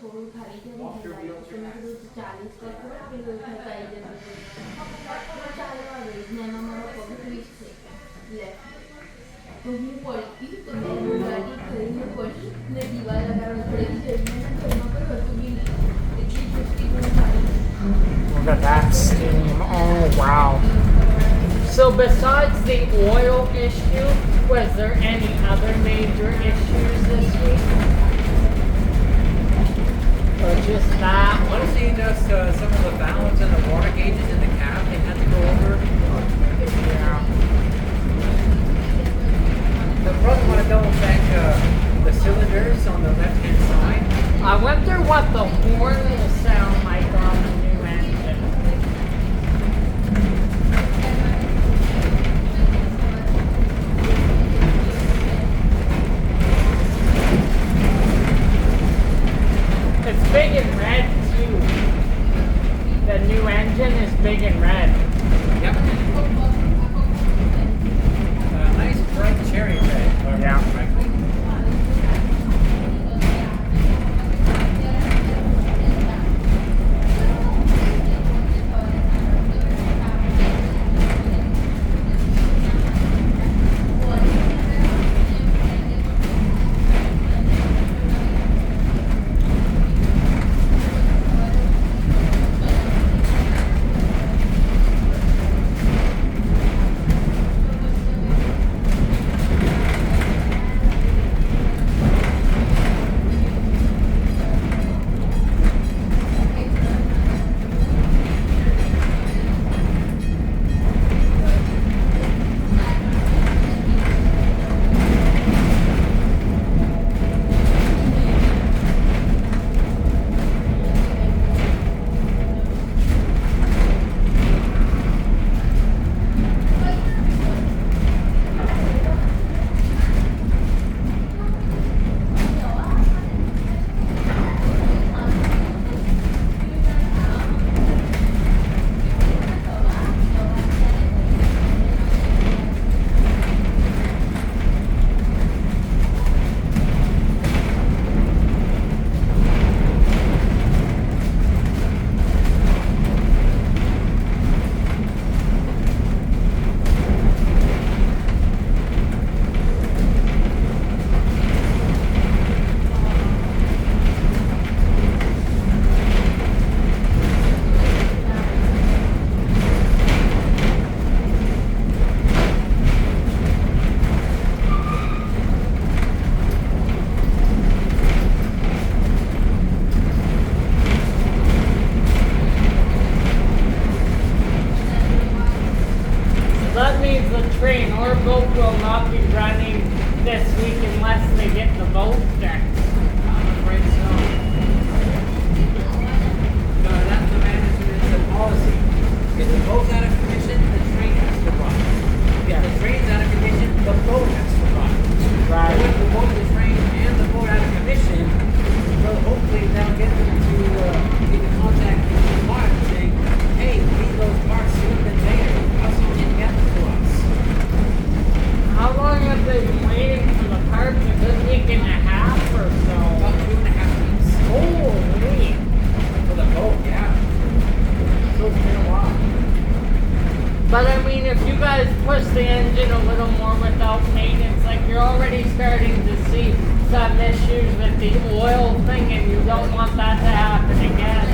થોડું ખાલી છે ને તમે કીધું 40 કરશો પેલું થકાઈ જશે ચાલવા દઈશ ને એમાં મારો પગ ટ્વિસ્ટ થઈ ગયો તો હું પડી તો મેં ગાડી કરીને પડી ને દીવાલ લગાડવા પડી જઈને ઘરમાં કોઈ હતું બી નહીં એટલી ચૂસકી હું ખાલી. Look at that steam. Oh, wow. So besides the oil issue, was there any other major issues this week? Or just that? Honestly, just some of the valves and the water gauges in the cab they had to go over. Yeah. The probably want to double check the cylinders on the left-hand side. I wonder what the horn will sound like on the new engine. It's big and red too. The new engine is big and red. Yep. Nice bright cherry red. Yeah. Correctly. train or boat will not be running this week unless they get the boat fixed. I'm afraid so. No, that's the management's policy. If the boat's out of condition, the train has to run. If the train's out of condition, the boat has to run. Right. So if the boat, the train, and the boat out of commission, well, hopefully that'll get them to get in contact with the park saying, hey, we need those parts sooner than later. How soon can you get them to us? How long have they been waiting for the parts? A good week and a half or so? About 2.5 weeks. Holy! For the boat, yeah. So it's been a while. But I mean, if you guys push the engine a little more without maintenance, like you're already starting to see some issues with the oil thing, and you don't want that to happen again.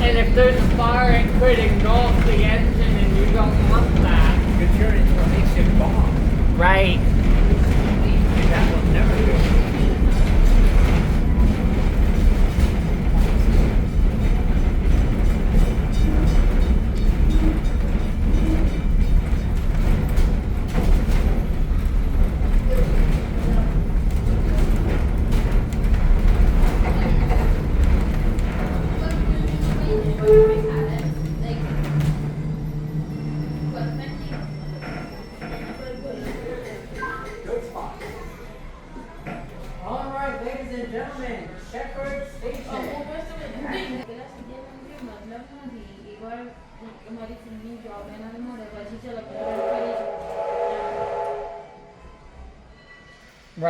And if there's a fire, it could engulf the engine, and you don't want that. You could turn it into a makeshift bomb. Right. And that will never do.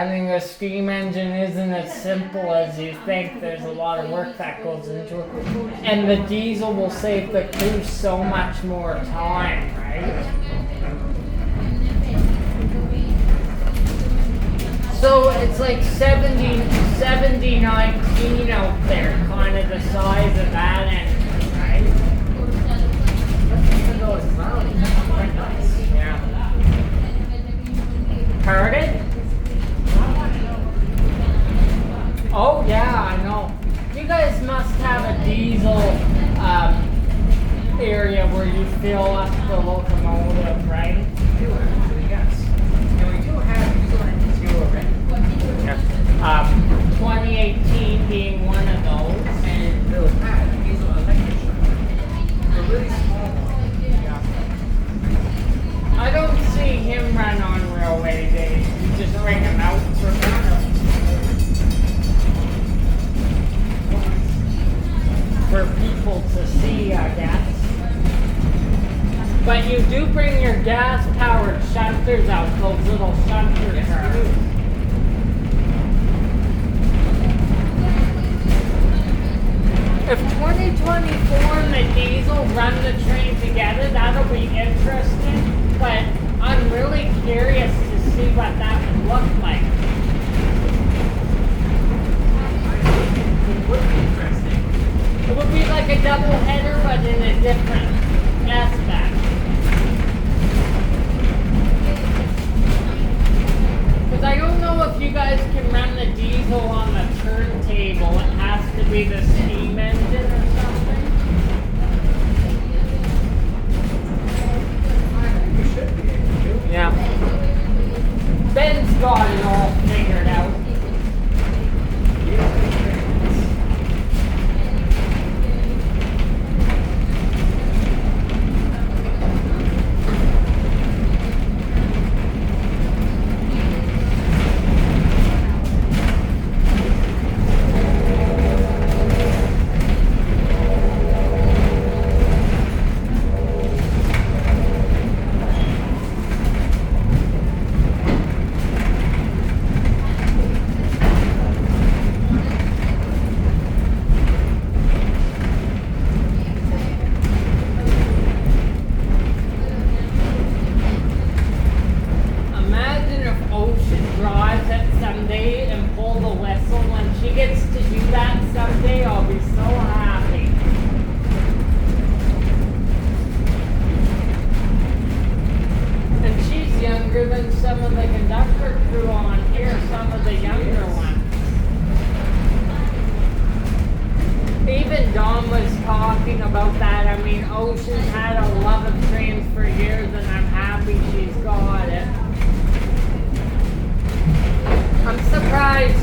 running a steam engine isn't as simple as you think. There's a lot of work that goes into it. And the diesel will save the crew so much more time, right? So it's like 70, 19 out there, kind of the size of that engine, right? Even though it's cloudy, it's quite nice. Yeah. Pardon? Oh yeah, I know. You guys must have a diesel area where you fill up the locomotive, right? We do actually, yes. And we do have diesel engines here already. 2018 being one of those. And those have diesel electric truck. They're really small ones. I don't see him run on railway days. You just bring him out for people to see, I guess. But you do bring your gas-powered shunters out, those little shunter cars. If 2024 and the diesel run the train together, that'll be interesting. But I'm really curious to see what that would look like. It would be interesting. It would be like a double header, but in a different aspect. Because I don't know if you guys can run the diesel on the turntable. It has to be the steam engine or something. You should be able to. Yeah. Ben's got it all figured out.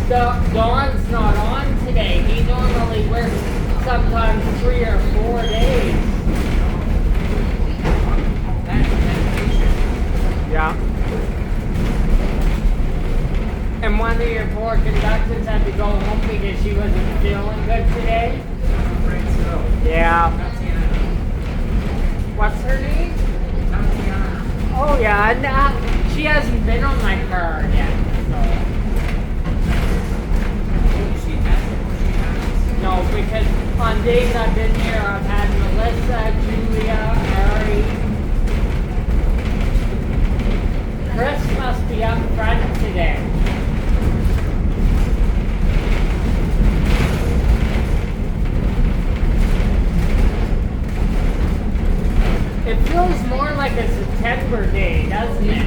Dawn's not on today. He normally works sometimes 3 or 4 days. Yeah. And one of your poor conductors had to go home because she wasn't feeling good today? I'm afraid so. Yeah. Tatiana. What's her name? Tatiana. Oh yeah, she hasn't been on my car yet. No, because on days I've been here, I've had Melissa, Julia, Ari. Chris must be up front today. It feels more like a September day, doesn't it?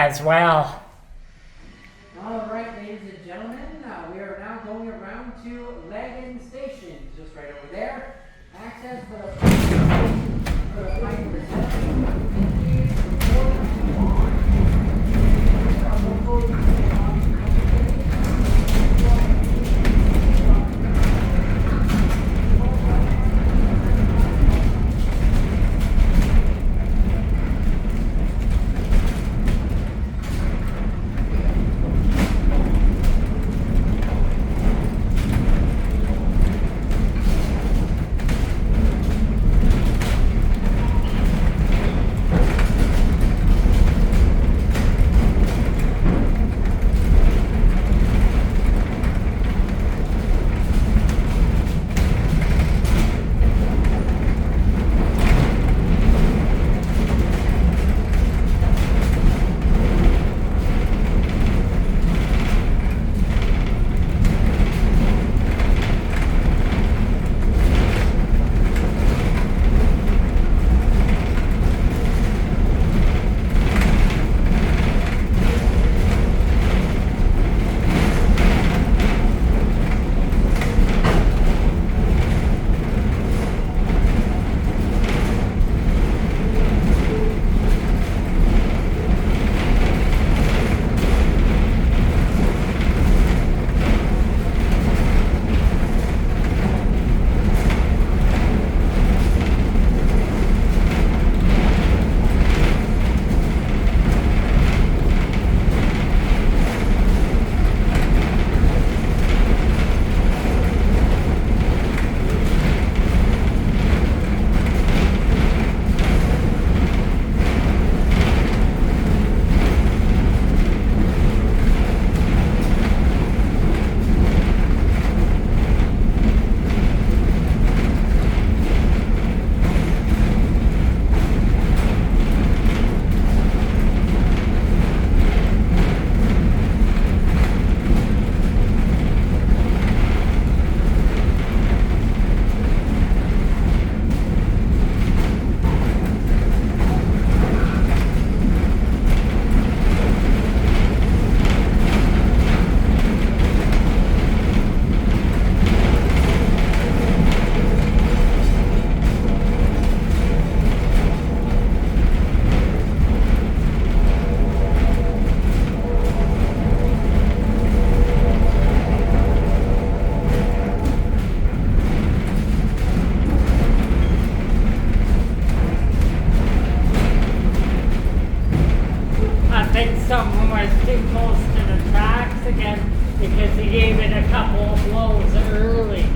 as well. All right, ladies and gentlemen, we are now going around to Lagan Station, just right over there. Access for the flight reception. Someone was too close to the tracks again because he gave it a couple of blows early.